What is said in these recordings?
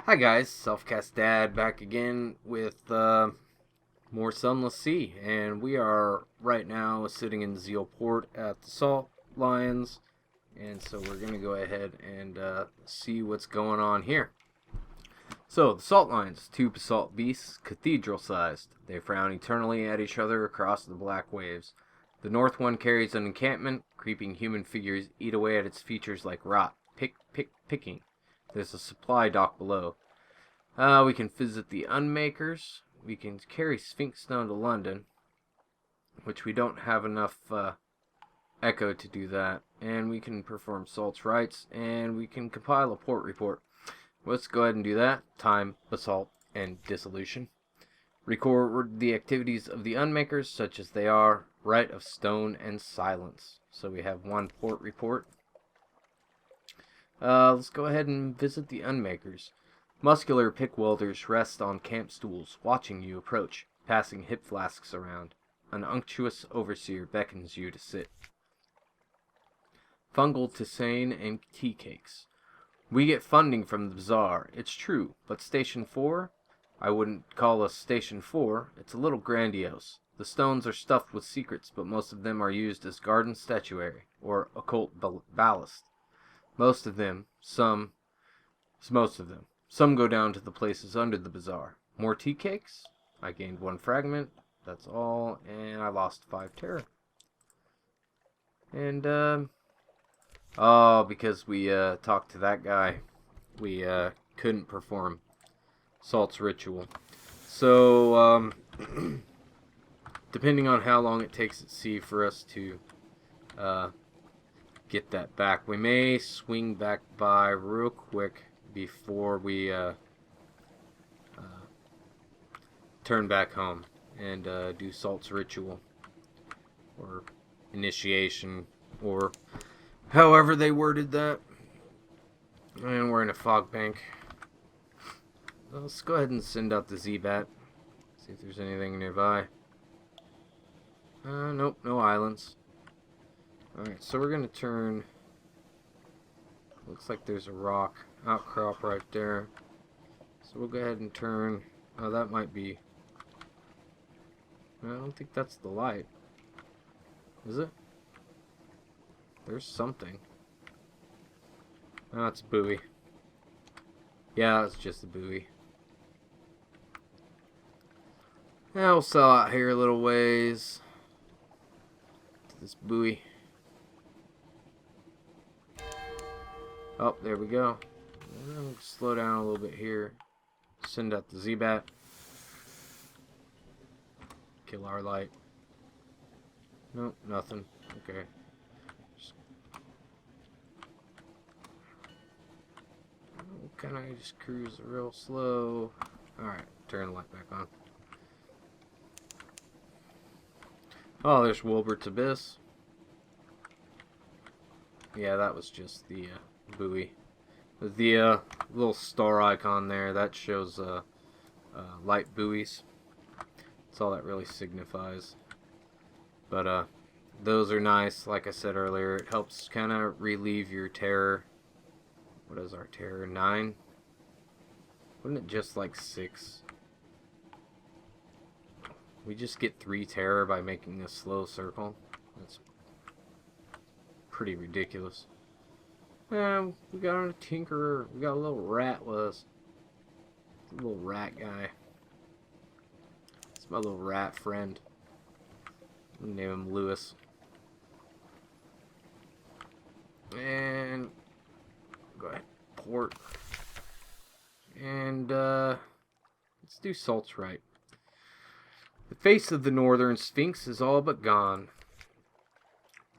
Hi guys, Selfcast Dad back again with more Sunless Sea, and we are right now sitting in Zealport at the Salt Lions, and so we're gonna go ahead and see what's going on here. So the Salt Lions, two basalt beasts, cathedral-sized. They frown eternally at each other across the black waves. The north one carries an encampment. Creeping human figures eat away at its features like rot, picking. There's a supply dock below. We can visit the Unmakers. We can carry Sphinx Stone to London, which we don't have enough echo to do that. And we can perform Salt's rites, and we can compile a port report. Let's go ahead and do that. Time, basalt, and dissolution. Record the activities of the Unmakers, such as they are. Rite of Stone and Silence. So we have one port report. Let's go ahead and visit the Unmakers. Muscular pick welders rest on camp stools, watching you approach, passing hip flasks around. An unctuous overseer beckons you to sit. Fungal tisane and tea cakes. We get funding from the bazaar, it's true, but Station 4? I wouldn't call us Station 4, it's a little grandiose. The stones are stuffed with secrets, but most of them are used as garden statuary, or occult ballast. Most of them. Some go down to the places under the bazaar. More tea cakes? I gained 1 fragment, that's all, and I lost 5 terror. And, because we, talked to that guy, we, couldn't perform Salt's ritual. So, depending on how long it takes at sea for us to, get that back, we may swing back by real quick before we turn back home and do Salt's ritual or initiation or however they worded that. And we're in a fog bank. Let's go ahead and send out the Z-Bat. See if there's anything nearby. Nope, no islands. Alright, so we're gonna turn. Looks like there's a rock outcrop right there. So we'll go ahead and turn. Oh, that might be. I don't think that's the light. Is it? There's something. Oh, it's a buoy. Yeah, it's just a buoy. Yeah, we'll sail out here a little ways to this buoy. Oh, there we go. Slow down a little bit here. Send out the Z-Bat. Kill our light. Nope, nothing. Okay. Kind of just cruise real slow. Alright, turn the light back on. Oh, there's Wilbert's Abyss. Yeah, that was just the buoy. The little star icon there, that shows light buoys. That's all that really signifies. But those are nice. Like I said earlier, it helps kind of relieve your terror. What is our terror? 9? Wasn't it just like 6? We just get 3 terror by making a slow circle. That's pretty ridiculous. We got a tinkerer. We got a little rat with us. A little rat guy. It's my little rat friend. I'll name him Lewis. And go ahead, port. And let's do Salt's rite. The face of the northern sphinx is all but gone.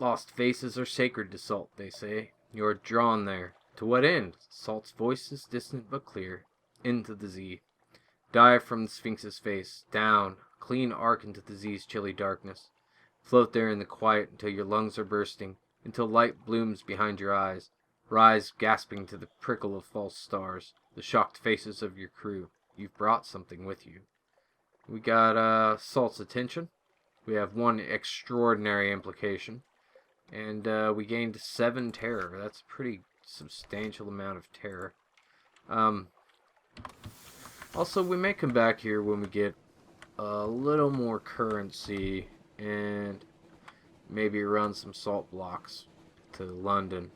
Lost faces are sacred to Salt, they say. You are drawn there. To what end? Salt's voice is distant but clear. Into the Z. Dive from the sphinx's face. Down. Clean arc into the Z's chilly darkness. Float there in the quiet until your lungs are bursting. Until light blooms behind your eyes. Rise gasping to the prickle of false stars. The shocked faces of your crew. You've brought something with you. We got Salt's attention. We have 1 extraordinary implication. And we gained 7 terror. That's a pretty substantial amount of terror. Also, we may come back here when we get a little more currency and maybe run some salt blocks to London.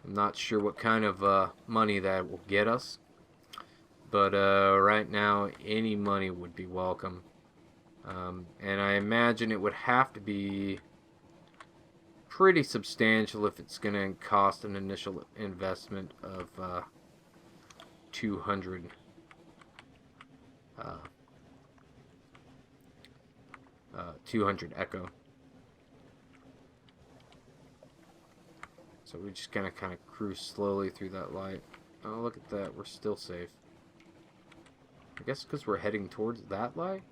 I'm not sure what kind of money that will get us, but right now any money would be welcome. And I imagine it would have to be pretty substantial if it's going to cost an initial investment of 200 200 echo. So we just kind of cruise slowly through that light. Oh, look at that. We're still safe. I guess because we're heading towards that light?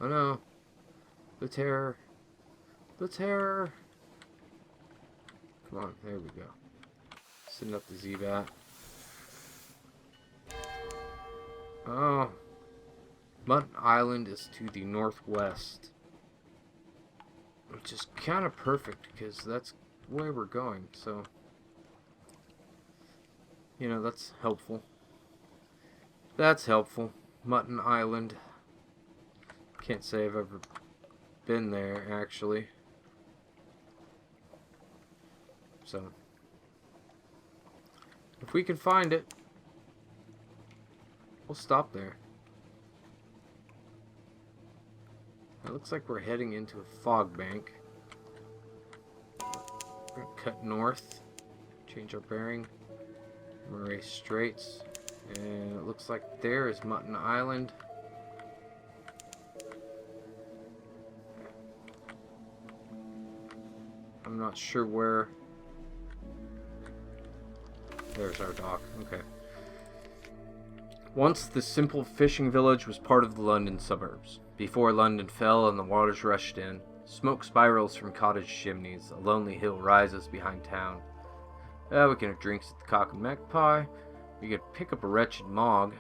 Oh no. The terror. The terror. Come on. There we go. Sending up the Zee bat. Oh. Mutton Island is to the northwest. Which is kind of perfect because that's where we're going. So, you know, that's helpful. That's helpful. Mutton Island. Can't say I've ever been there, actually. So, if we can find it, we'll stop there. It looks like we're heading into a fog bank. We're going to cut north, change our bearing, Murray Straits, and it looks like there is Mutton Island. I'm not sure where. There's our dock. Okay. Once the simple fishing village was part of the London suburbs. Before London fell and the waters rushed in, smoke spirals from cottage chimneys, a lonely hill rises behind town. We can have drinks at the Cock and Magpie. We could pick up a wretched mog.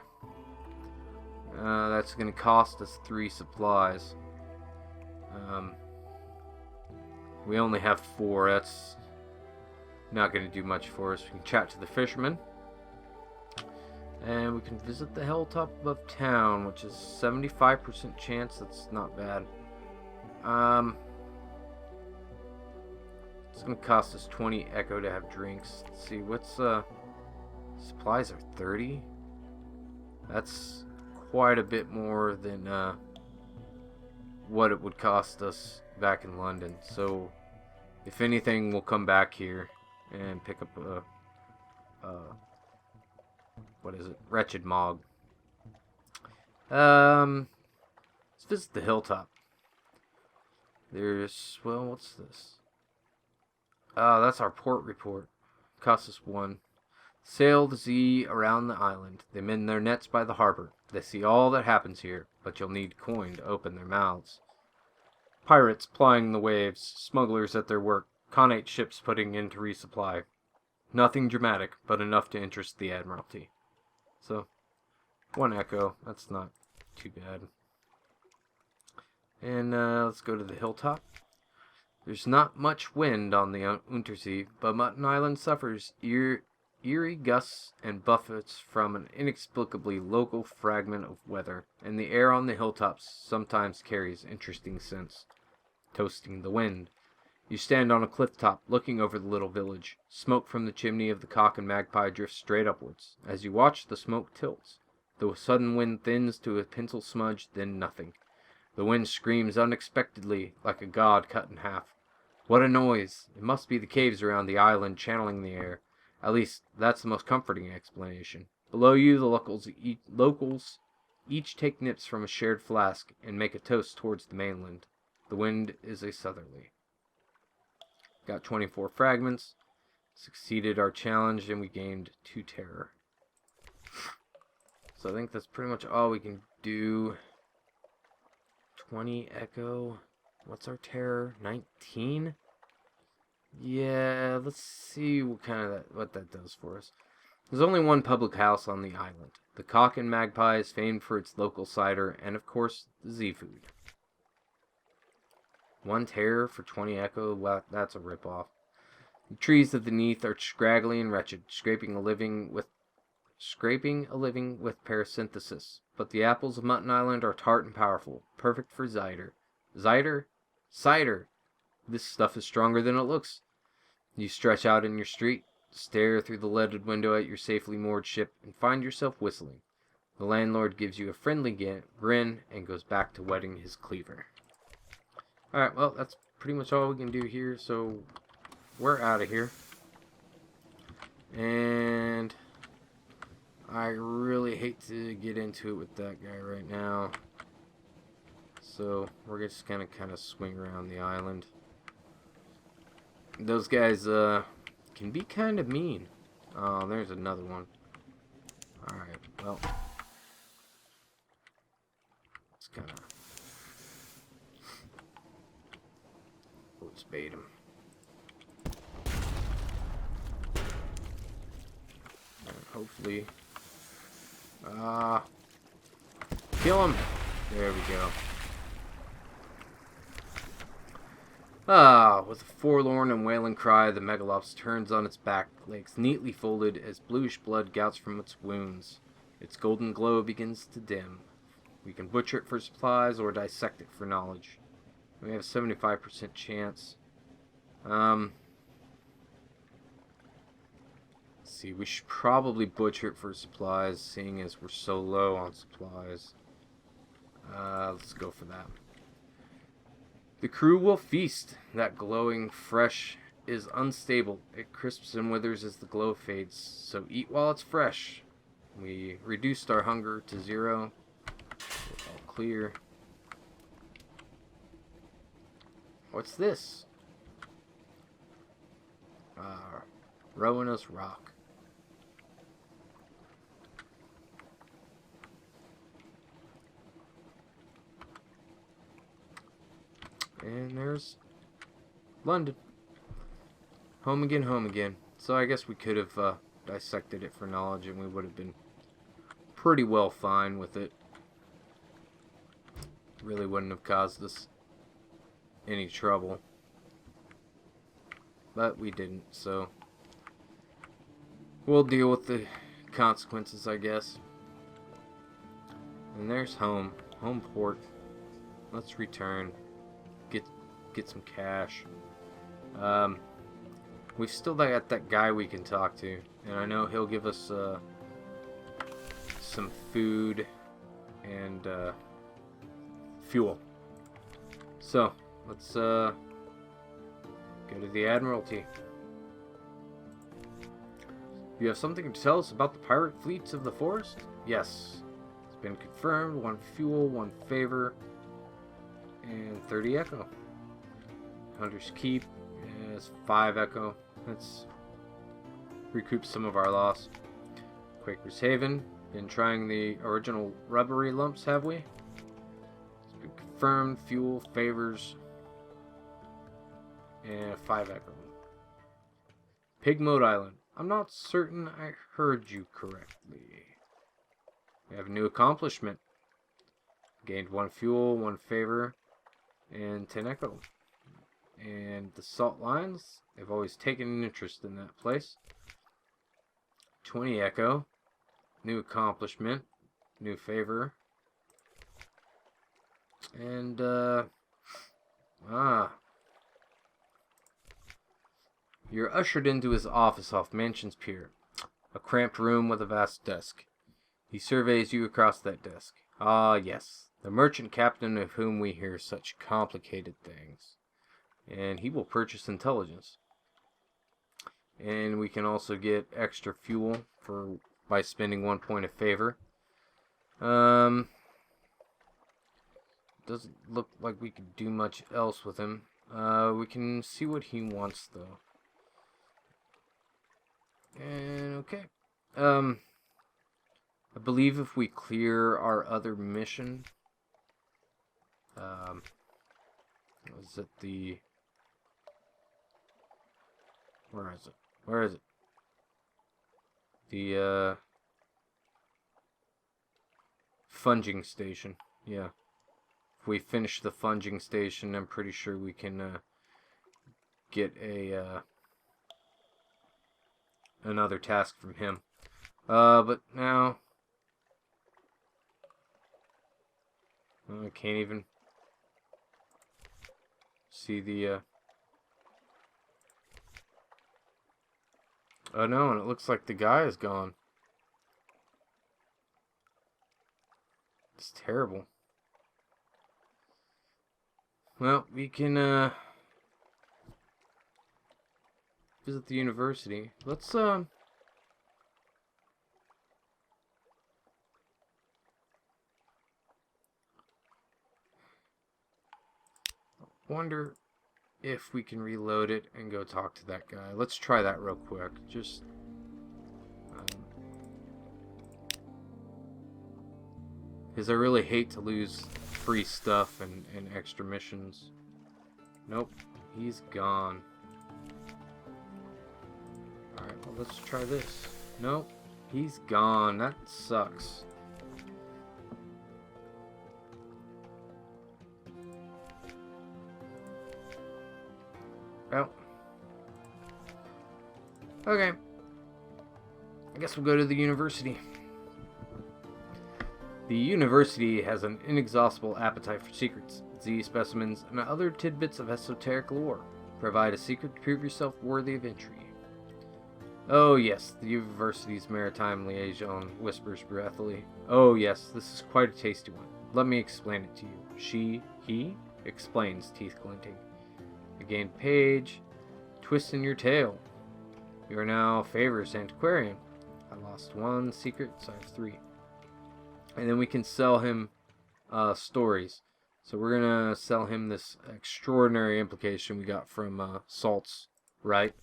That's going to cost us 3 supplies. We only have 4. That's not going to do much for us. We can chat to the fishermen. And we can visit the hilltop above town, which is 75% chance. That's not bad. It's going to cost us 20 echo to have drinks. Let's see, what's, supplies are 30? That's quite a bit more than, what it would cost us back in London. So, if anything, we'll come back here and pick up what is it? Wretched Mog. Let's visit the hilltop. There's, well, what's this? That's our port report. Cost us 1. Sail the Zee around the island. They mend their nets by the harbor. They see all that happens here, but you'll need coin to open their mouths. Pirates plying the waves, smugglers at their work, connate ships putting in to resupply. Nothing dramatic, but enough to interest the Admiralty. So, 1 echo. That's not too bad. And let's go to the hilltop. There's not much wind on the Untersee, but Mutton Island suffers eerie gusts and buffets from an inexplicably local fragment of weather, and the air on the hilltops sometimes carries interesting scents. Toasting the wind. You stand on a cliff top, looking over the little village. Smoke from the chimney of the Cock and Magpie drifts straight upwards. As you watch, the smoke tilts. The sudden wind thins to a pencil smudge, then nothing. The wind screams unexpectedly, like a god cut in half. What a noise! It must be the caves around the island channeling the air. At least, that's the most comforting explanation. Below you, the locals each take nips from a shared flask and make a toast towards the mainland. The wind is a southerly. Got 24 fragments. Succeeded our challenge, and we gained 2 terror. So I think that's pretty much all we can do. 20 echo. What's our terror? 19? Yeah, let's see what that does for us. There's only one public house on the island. The Cock and Magpie is famed for its local cider and, of course, the Zee food. 1 terror for 20 echo. Well, that's a ripoff. The trees underneath are scraggly and wretched, scraping a living with parasynthesis. But the apples of Mutton Island are tart and powerful, perfect for cider. Cider? Cider! This stuff is stronger than it looks. You stretch out in your street, stare through the leaded window at your safely moored ship, and find yourself whistling. The landlord gives you a friendly grin and goes back to wetting his cleaver. Alright, well, that's pretty much all we can do here, so we're out of here. And I really hate to get into it with that guy right now. So we're just gonna kind of swing around the island. Those guys can be kind of mean. Oh, there's another one. Alright, well, let's kind of bait him. And hopefully, kill him. There we go. With a forlorn and wailing cry, the megalops turns on its back, legs neatly folded as bluish blood gouts from its wounds. Its golden glow begins to dim. We can butcher it for supplies or dissect it for knowledge. We have a 75% chance. Let's see, we should probably butcher it for supplies, seeing as we're so low on supplies. Let's go for that. The crew will feast. That glowing fresh is unstable. It crisps and withers as the glow fades, so eat while it's fresh. We reduced our hunger to 0. All clear. What's this? Rowanus Rock. And there's London. Home again, home again. So I guess we could have dissected it for knowledge and we would have been pretty well fine with it. Really wouldn't have caused us any trouble. But we didn't, so we'll deal with the consequences, I guess. And there's home. Home port. Let's return. Get some cash. We've still got that guy we can talk to, and I know he'll give us some food and fuel. So let's go to the Admiralty. You have something to tell us about the pirate fleets of the forest? Yes. It's been confirmed. 1 fuel, 1 favor, and 30 echo. Hunter's Keep is 5 echo. Let's recoup some of our loss. Quaker's Haven. Been trying the original rubbery lumps, have we? It's been confirmed. Fuel, favors, and 5 echo. Pigmoat Island. I'm not certain I heard you correctly. We have a new accomplishment. Gained 1 fuel, 1 favor, and 10 echo. And the salt lines, they've always taken an interest in that place. 20 echo. New accomplishment. New favor. And, you're ushered into his office off Mansion's Pier. A cramped room with a vast desk. He surveys you across that desk. Ah, yes. The merchant captain of whom we hear such complicated things. And he will purchase intelligence. And we can also get extra fuel by spending 1 point of favor. Doesn't look like we could do much else with him. We can see what he wants though. And okay. I believe if we clear our other mission, is it the... Where is it? Where is it? The, funging station. Yeah. If we finish the funging station, I'm pretty sure we can, get a, another task from him. But now I can't even see the oh no, and it looks like the guy is gone. It's terrible. Well, we can visit the university. Let's wonder if we can reload it and go talk to that guy. Let's try that real quick. Just because I really hate to lose free stuff and extra missions. Nope, he's gone. Alright, well, let's try this. Nope, he's gone. That sucks. Well, okay. I guess we'll go to the university. The university has an inexhaustible appetite for secrets. Zee specimens and other tidbits of esoteric lore. Provide a secret to prove yourself worthy of entry. Oh yes, the university's maritime liaison whispers breathily. Oh yes, this is quite a tasty one. Let me explain it to you. He explains, teeth glinting. You gained page, twist in your tail. You are now Favor's antiquarian. I lost one secret, so I have 3. And then we can sell him stories. So we're gonna sell him this extraordinary implication we got from Salt's rite.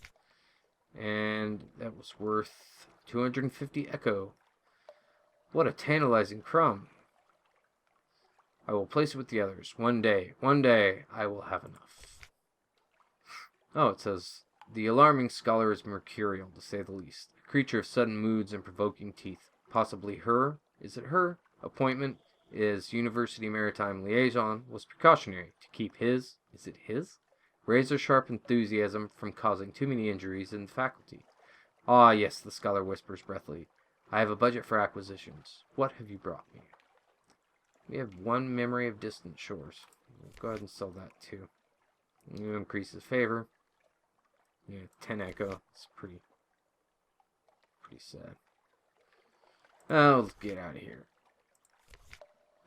And that was worth 250 echo. What a tantalizing crumb. I will place it with the others. One day, I will have enough. Oh, it says, the alarming scholar is mercurial, to say the least. A creature of sudden moods and provoking teeth. Possibly her. Is it her? Appointment is University Maritime Liaison. Was precautionary. To keep his. Is it his? Razor-sharp enthusiasm from causing too many injuries in the faculty. Ah, yes, the scholar whispers breathily. I have a budget for acquisitions. What have you brought me? We have 1 memory of distant shores. We'll go ahead and sell that too. You increase his favor. Yeah, 10 echo. It's pretty sad. Oh, let's get out of here.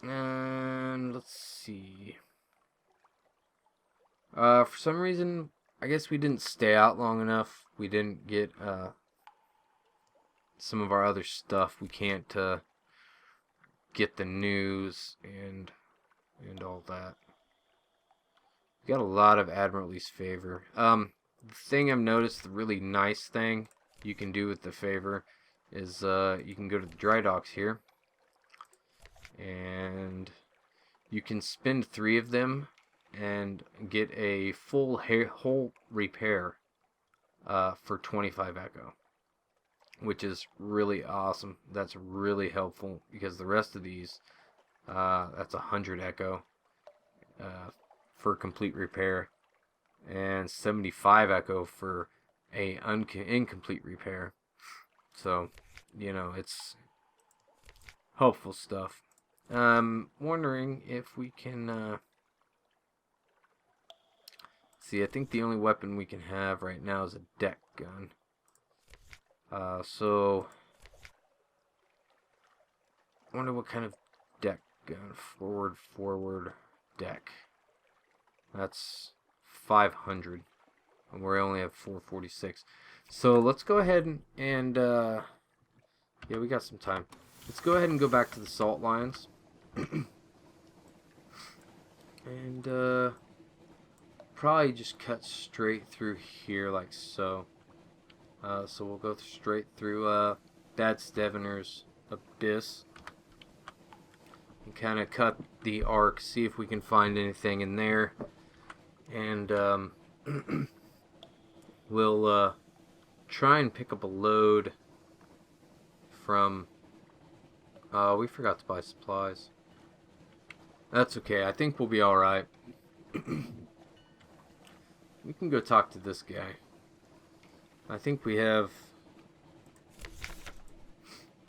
And let's see. For some reason, I guess we didn't stay out long enough. We didn't get some of our other stuff. We can't get the news and all that. We got a lot of Admiralty's favor. The thing I've noticed, the really nice thing you can do with the favor is you can go to the dry docks here, and you can spend 3 of them and get a full hull repair for 25 echo, which is really awesome. That's really helpful because the rest of these, that's 100 echo for complete repair, and 75 echo for a incomplete repair. So, you know, it's helpful stuff. I'm wondering if we can see, I think the only weapon we can have right now is a deck gun. So I wonder what kind of deck gun. Forward deck. That's 500. And we only have 446. So let's go ahead and yeah, we got some time. Let's go ahead and go back to the Salt Lions. And probably just cut straight through here like so. So we'll go straight through Dad Stevener's Abyss and kind of cut the arc, see if we can find anything in there, and we'll try and pick up a load from we forgot to buy supplies. That's okay, I think we'll be alright. We can go talk to this guy. I think we have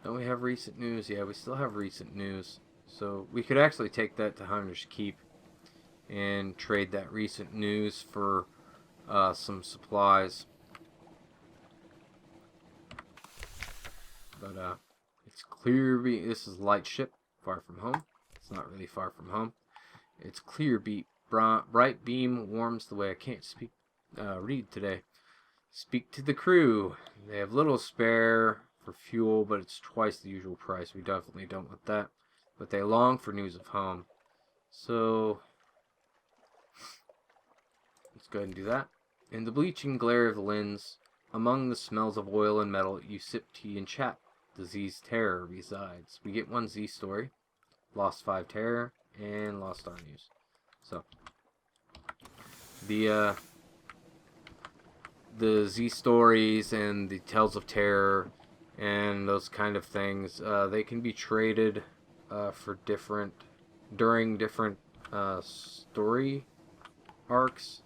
Don't we have recent news? Yeah, we still have recent news. So we could actually take that to Hunter's Keep and trade that recent news for some supplies. But it's clear. This is light ship, far from home. It's not really far from home. It's clear beat. Bright beam warms the way. I can't read today. Speak to the crew. They have little spare for fuel, but it's twice the usual price. We definitely don't want that. But they long for news of home. So let's go ahead and do that. In the bleaching glare of the lens, among the smells of oil and metal, you sip tea and chat. The Zee's terror resides. We get one Zee story. Lost 5 terror and lost our news. So the Zee stories and the tales of terror and those kind of things, they can be traded for during different story arcs,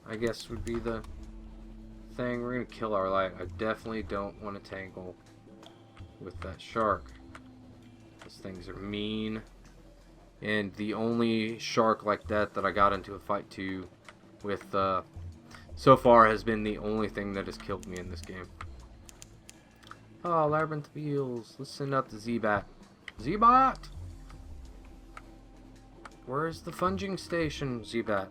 I guess would be the thing. We're gonna kill our light. I definitely don't want to tangle with that shark. Those things are mean. And the only shark like that I got into a fight to with so far has been the only thing that has killed me in this game. Oh, labyrinth wheels. Let's send out the Z-Bat. Z-Bot! Where's the funging station, Z-Bat?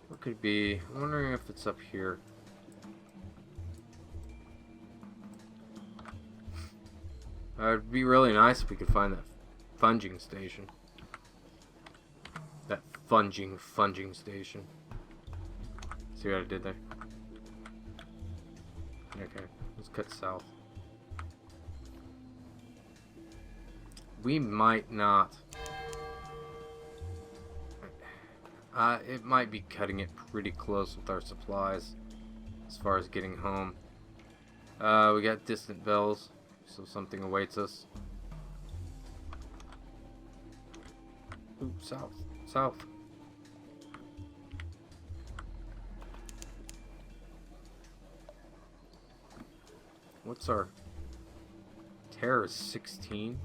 What could it be? I'm wondering if it's up here. It'd be really nice if we could find that funging station. That funging station. See what I did there? Okay, let's cut south. We might not. It might be cutting it pretty close with our supplies as far as getting home. We got distant bells. So something awaits us. Ooh, south. South. What's our terror? 16?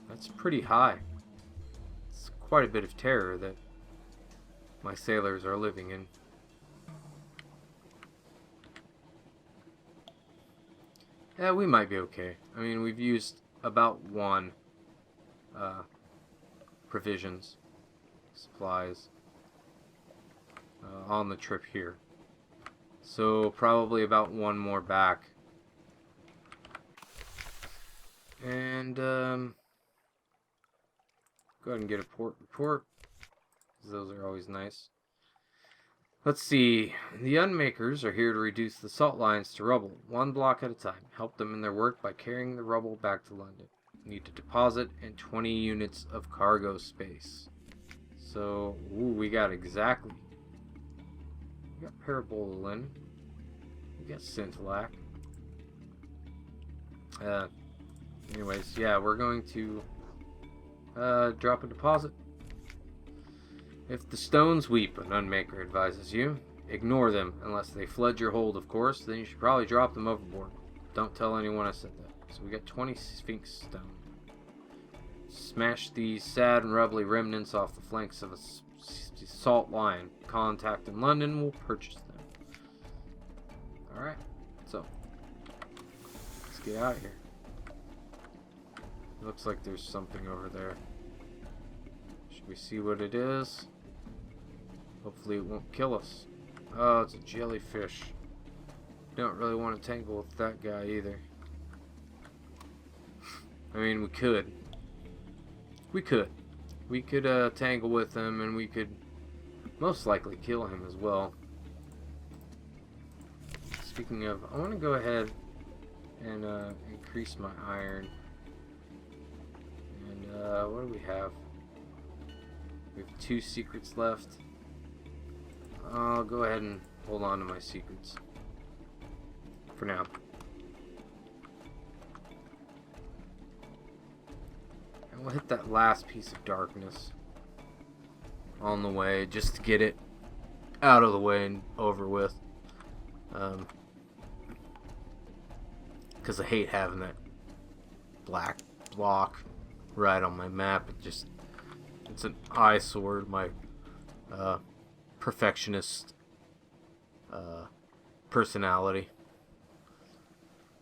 That's pretty high. It's quite a bit of terror that my sailors are living in. Yeah, we might be okay. I mean, we've used about 1 provisions, supplies on the trip here. So probably about 1 more back. And go ahead and get a port report, because those are always nice. Let's see. The Unmakers are here to reduce the salt lines to rubble, 1 block at a time. Help them in their work by carrying the rubble back to London. Need to deposit and 20 units of cargo space. So, we got exactly. We got Parabola Linen. We got Scintillac. Anyways, yeah, we're going to drop a deposit. If the stones weep, an Unmaker advises you, ignore them unless they flood your hold, of course. Then you should probably drop them overboard. Don't tell anyone I said that. So we got 20 Sphinx stone. Smash these sad and rubbly remnants off the flanks of a salt line. Contact in London will purchase them. Alright, so let's get out of here. Looks like there's something over there. Should we see what it is? Hopefully it won't kill us. Oh, it's a jellyfish. Don't really want to tangle with that guy either. I mean, we could. We could tangle with him, and we could most likely kill him as well. Speaking of, I want to go ahead and increase my iron. And what do we have? We have 2 secrets left. I'll go ahead and hold on to my secrets for now. And we'll hit that last piece of darkness on the way just to get it. out of the way and over with. Because I hate having that black block right on my map. It's an eyesore. My perfectionist personality.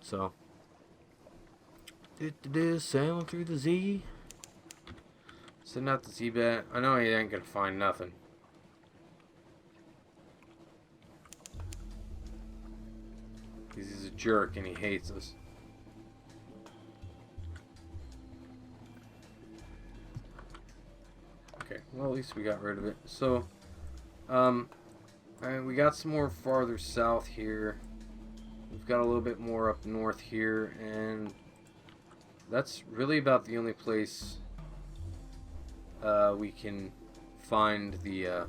So, sailing through the Zee. Sitting out the Zee bat. I know he ain't gonna find nothing. He's a jerk and he hates us. Okay, well at least we got rid of it. So, we got some more farther south here. We've got a little bit more up north here, and that's really about the only place we can find the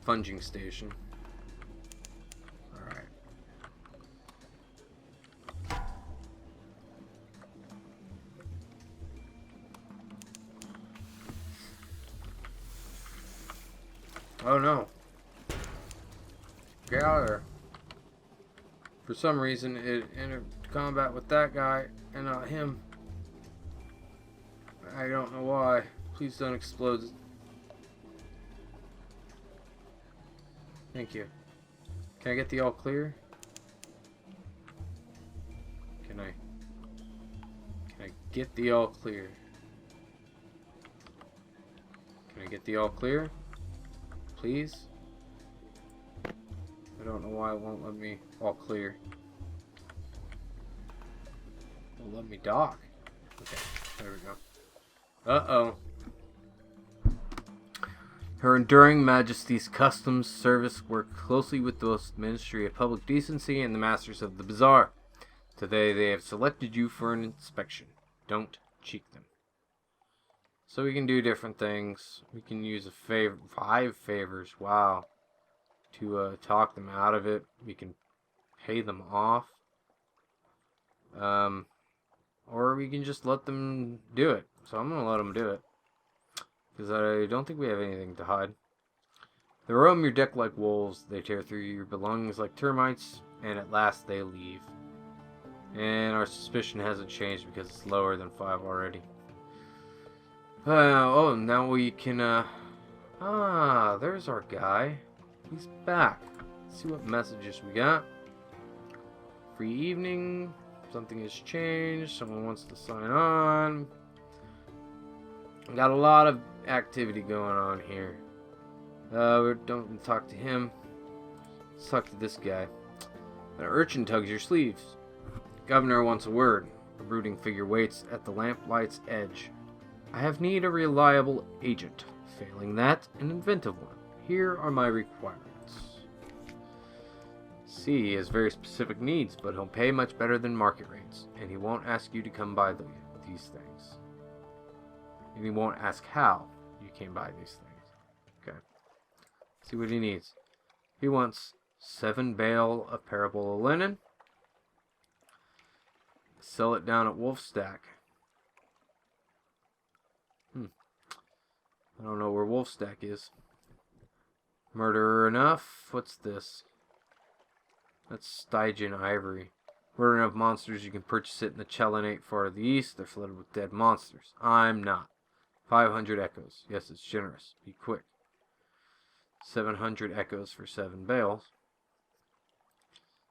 funging station. Alright. Oh no. Get out of there. For some reason, it entered combat with that guy and not him. I don't know why. Please don't explode. Thank you. Can I get the all clear? Can I get the all clear? Can I get the all clear? Please? I don't know why it won't let me all clear. It won't let me dock. Okay, there we go. Uh-oh. Her Enduring Majesty's Customs Service worked closely with the Ministry of Public Decency and the Masters of the Bazaar. Today they have selected you for an inspection. Don't cheat them. So we can do different things. We can use 5 favors. Wow. To talk them out of it. We can pay them off. Or we can just let them do it. So I'm going to let them do it. Because I don't think we have anything to hide. They roam your deck like wolves. They tear through your belongings like termites. And at last they leave. And our suspicion hasn't changed because it's lower than 5 already. Oh, now we can, there's our guy. He's back. Let's see what messages we got. Free evening. Something has changed. Someone wants to sign on. Got a lot of activity going on here. We don't talk to him. Let's talk to this guy. An urchin tugs your sleeves. Governor wants a word. A brooding figure waits at the lamplight's edge. I have need a reliable agent. Failing that, an inventive one. Here are my requirements. C he has very specific needs, but he'll pay much better than market rates, and he won't ask you to come buy these things. And he won't ask how you came by these things. Okay. See what he needs. He wants 7 bale of parable linen. Sell it down at Wolfstack. I don't know where Wolfstack is. Murderer enough? What's this? That's Stygian ivory. Murder enough monsters, you can purchase it in the Chelenate far to the east. They're flooded with dead monsters. I'm not. 500 echoes. Yes, it's generous. Be quick. 700 echoes for 7 bales.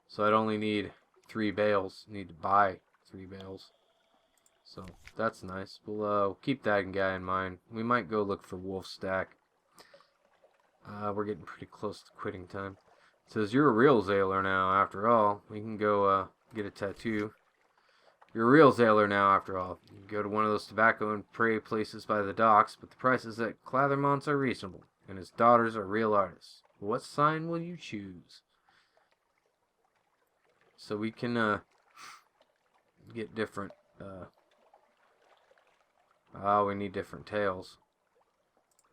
So I'd only need 3 bales. Need to buy 3 bales. So that's nice. We'll keep that guy in mind. We might go look for Wolfstack. We're getting pretty close to quitting time. It says you're a real Zailer now, after all. We can go get a tattoo. You're a real Zailer now, after all. You can go to one of those tobacco and prey places by the docks, but the prices at Clathermont's are reasonable, and his daughters are real artists. What sign will you choose? So we can get different. We need different tails.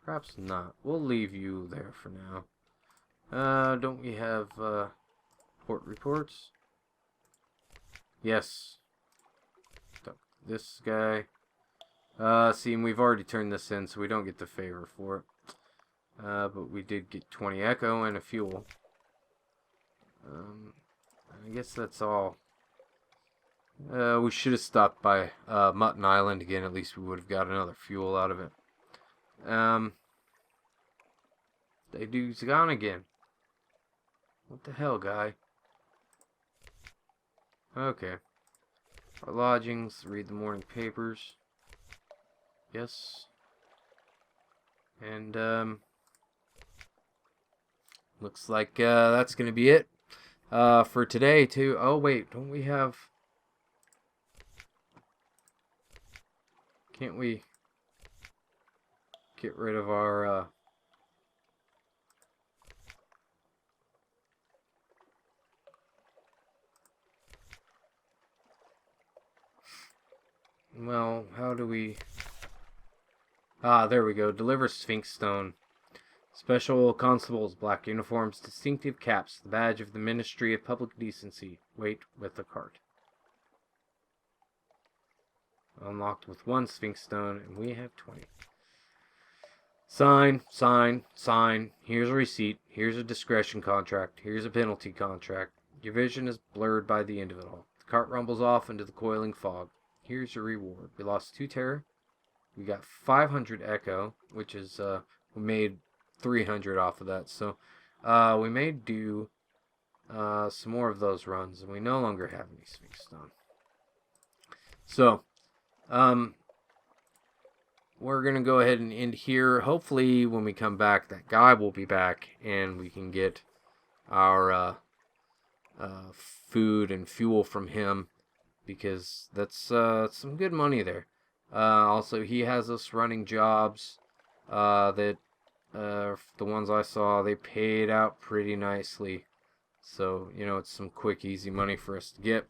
Perhaps not. We'll leave you there for now. Don't we have port reports? Yes. This guy. See, and we've already turned this in, so we don't get the favor for it. But we did get 20 echo and a fuel. I guess that's all. We should have stopped by Mutton Island again. At least we would have got another fuel out of it. They dude's gone again. What the hell, guy? Okay. Our lodgings. Read the morning papers. Yes. And looks like that's gonna be it for today too. Oh wait, don't we have? Can't we get rid of our well, how do we... there we go. Deliver Sphinx Stone. Special constables, black uniforms, distinctive caps, the badge of the Ministry of Public Decency. Wait with the cart. Unlocked with 1 Sphinx Stone, and we have 20. Sign, sign, sign. Here's a receipt. Here's a discretion contract. Here's a penalty contract. Your vision is blurred by the end of it all. The cart rumbles off into the coiling fog. Here's your reward. We lost 2 terror. We got 500 echo, which is, we made 300 off of that. So, we may do, some more of those runs, and we no longer have any Sphinx Stone. So, we're going to go ahead and end here. Hopefully, when we come back, that guy will be back, and we can get our, food and fuel from him, because that's some good money there. Also, he has us running jobs that the ones I saw, they paid out pretty nicely. So, you know, it's some quick, easy money for us to get.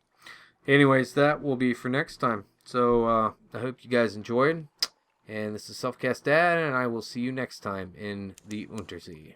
Anyways, that will be for next time. So, I hope you guys enjoyed. And this is Selfcast Dad, and I will see you next time in the Untersee.